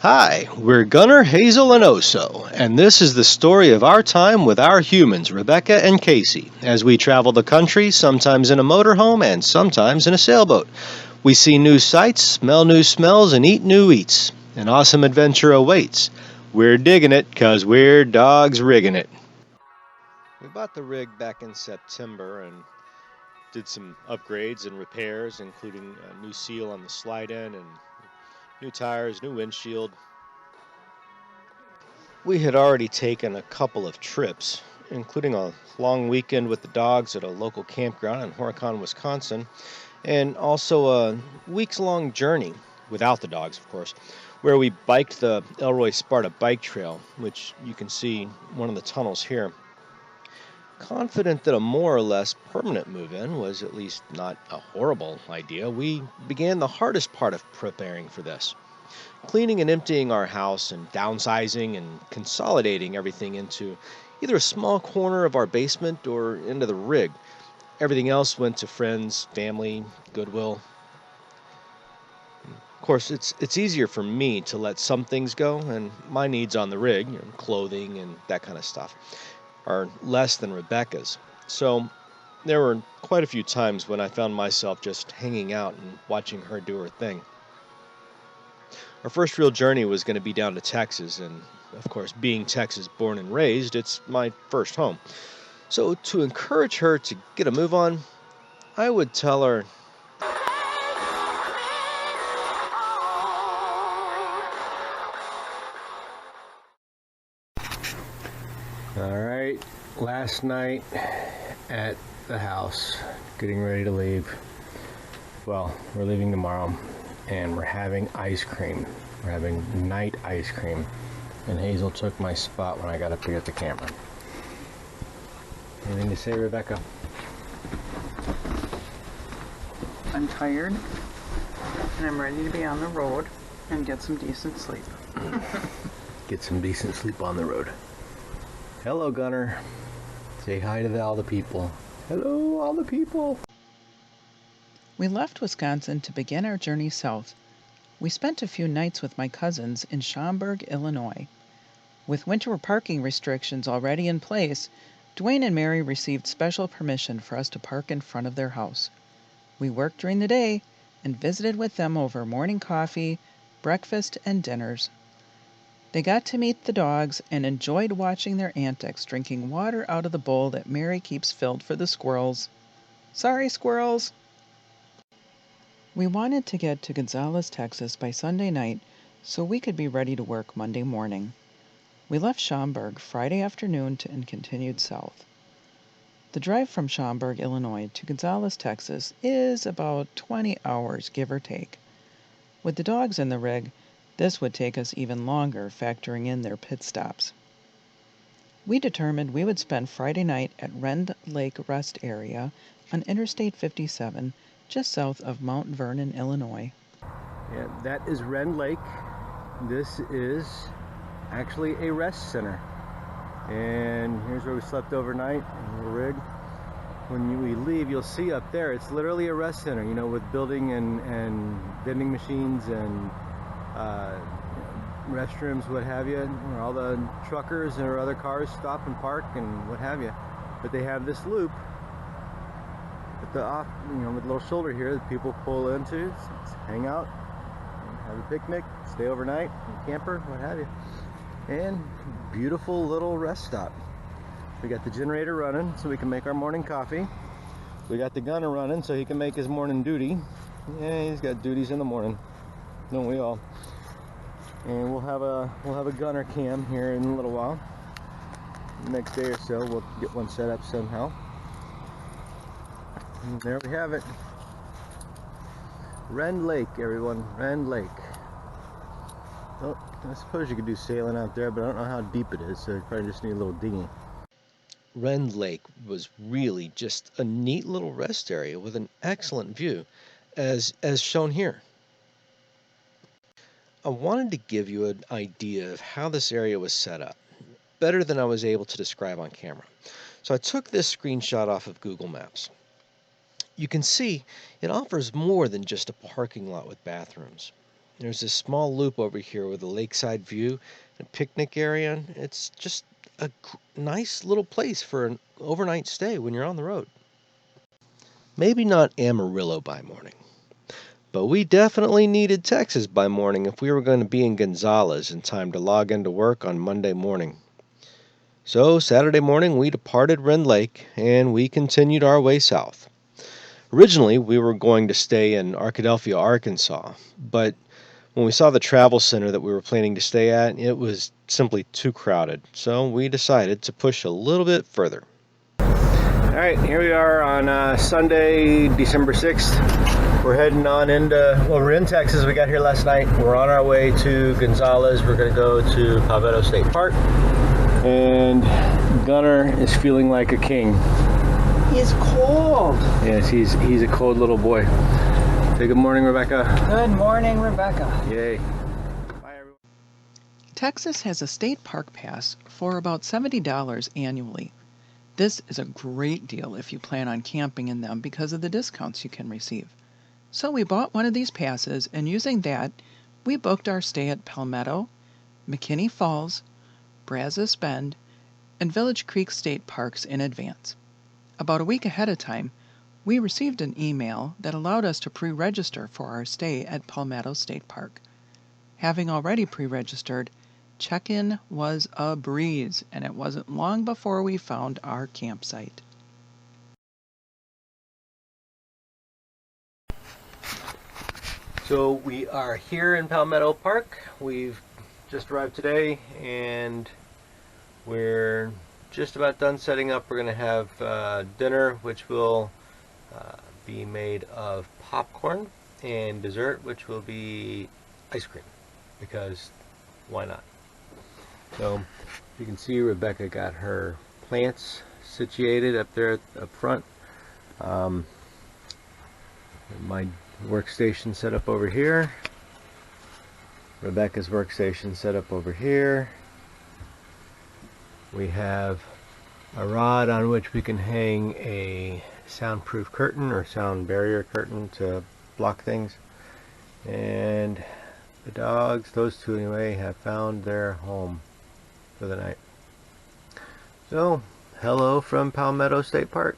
Hi, we're Gunnar, Hazel, and Oso, and this is the story of our time with our humans, Rebecca and Casey, as we travel the country, sometimes in a motorhome and sometimes in a sailboat. We see new sights, smell new smells, and eat new eats. An awesome adventure awaits. We're digging it, 'cause we're dogs rigging it. We bought the rig back in September and did some upgrades and repairs, including a new seal on the slide end and new tires, new windshield. We had already taken a couple of trips, including a long weekend with the dogs at a local campground in Horicon, Wisconsin, and also a weeks long journey, without the dogs, of course, where we biked the Elroy Sparta bike trail, which you can see one of the tunnels here. Confident that a more or less permanent move in was at least not a horrible idea, we began the hardest part of preparing for this: cleaning and emptying our house and downsizing and consolidating everything into either a small corner of our basement or into the rig. Everything else went to friends, family, Goodwill. Of course, it's easier for me to let some things go, and my needs on the rig, clothing and that kind of stuff, are less than Rebecca's. So there were quite a few times when I found myself just hanging out and watching her do her thing. Our first real journey was going to be down to Texas, and of course, being Texas born and raised, it's my first home. So, to encourage her to get a move on, I would tell her, all right, last night at the house, getting ready to leave. Well, we're leaving tomorrow, and we're having ice cream. We're having night ice cream. And Hazel took my spot when I got up here at the camera. Anything to say, Rebecca? I'm tired, and I'm ready to be on the road and get some decent sleep. Get some decent sleep on the road. Hello, Gunnar. Say hi to all the people. Hello, all the people. We left Wisconsin to begin our journey south. We spent a few nights with my cousins in Schaumburg, Illinois. With winter parking restrictions already in place, Dwayne and Mary received special permission for us to park in front of their house. We worked during the day and visited with them over morning coffee, breakfast, and dinners. They got to meet the dogs and enjoyed watching their antics, drinking water out of the bowl that Mary keeps filled for the squirrels. Sorry, squirrels! We wanted to get to Gonzales, Texas by Sunday night so we could be ready to work Monday morning. We left Schaumburg Friday afternoon and continued south. The drive from Schaumburg, Illinois to Gonzales, Texas is about 20 hours, give or take. With the dogs in the rig, this would take us even longer, factoring in their pit stops. We determined we would spend Friday night at Rend Lake Rest Area on Interstate 57, just south of Mount Vernon, Illinois. Yeah, that is Rend Lake. This is actually a rest center. And here's where we slept overnight in the rig. When we leave, you'll see up there, it's literally a rest center, with building and vending machines and restrooms, what have you, where all the truckers or other cars stop and park and what have you. But they have this loop at the off, with a little shoulder here that people pull into, hang out, have a picnic, stay overnight, camper, what have you. And beautiful little rest stop. We got the generator running so we can make our morning coffee. We got the gunner running so he can make his morning duty. Yeah, he's got duties in the morning. Don't we all? And we'll have a gunner cam here in a little while. The next day or so we'll get one set up somehow. And there we have it. Rend Lake, everyone. Rend Lake. Oh, I suppose you could do sailing out there, but I don't know how deep it is, so you probably just need a little dinghy. Rend Lake was really just a neat little rest area with an excellent view, as shown here. I wanted to give you an idea of how this area was set up, better than I was able to describe on camera. So I took this screenshot off of Google Maps. You can see it offers more than just a parking lot with bathrooms. There's this small loop over here with a lakeside view and picnic area. And it's just a nice little place for an overnight stay when you're on the road. Maybe not Amarillo by morning, but we definitely needed Texas by morning if we were going to be in Gonzales in time to log into work on Monday morning. So Saturday morning we departed Rend Lake and we continued our way south. Originally we were going to stay in Arkadelphia, Arkansas, but when we saw the travel center that we were planning to stay at, it was simply too crowded, so we decided to push a little bit further. All right, here we are on Sunday, December 6th. We're heading on we're in Texas. We got here last night. We're on our way to Gonzales. We're going to go to Palmetto State Park. And Gunner is feeling like a king. He's cold. Yes, he's a cold little boy. Say good morning, Rebecca. Good morning, Rebecca. Yay. Bye, everyone. Texas has a state park pass for about $70 annually. This is a great deal if you plan on camping in them because of the discounts you can receive. So we bought one of these passes, and using that, we booked our stay at Palmetto, McKinney Falls, Brazos Bend, and Village Creek State Parks in advance. About a week ahead of time, we received an email that allowed us to pre-register for our stay at Palmetto State Park. Having already pre-registered, check-in was a breeze, and it wasn't long before we found our campsite. So we are here in Palmetto Park. We've just arrived today and we're just about done setting up. We're going to have dinner, which will be made of popcorn, and dessert, which will be ice cream, because why not? So you can see Rebecca got her plants situated up there up front. My workstation set up over here. Rebecca's workstation set up over here. We have a rod on which we can hang a soundproof curtain or sound barrier curtain to block things. And the dogs, those two anyway, have found their home for the night. So, hello from Palmetto State Park.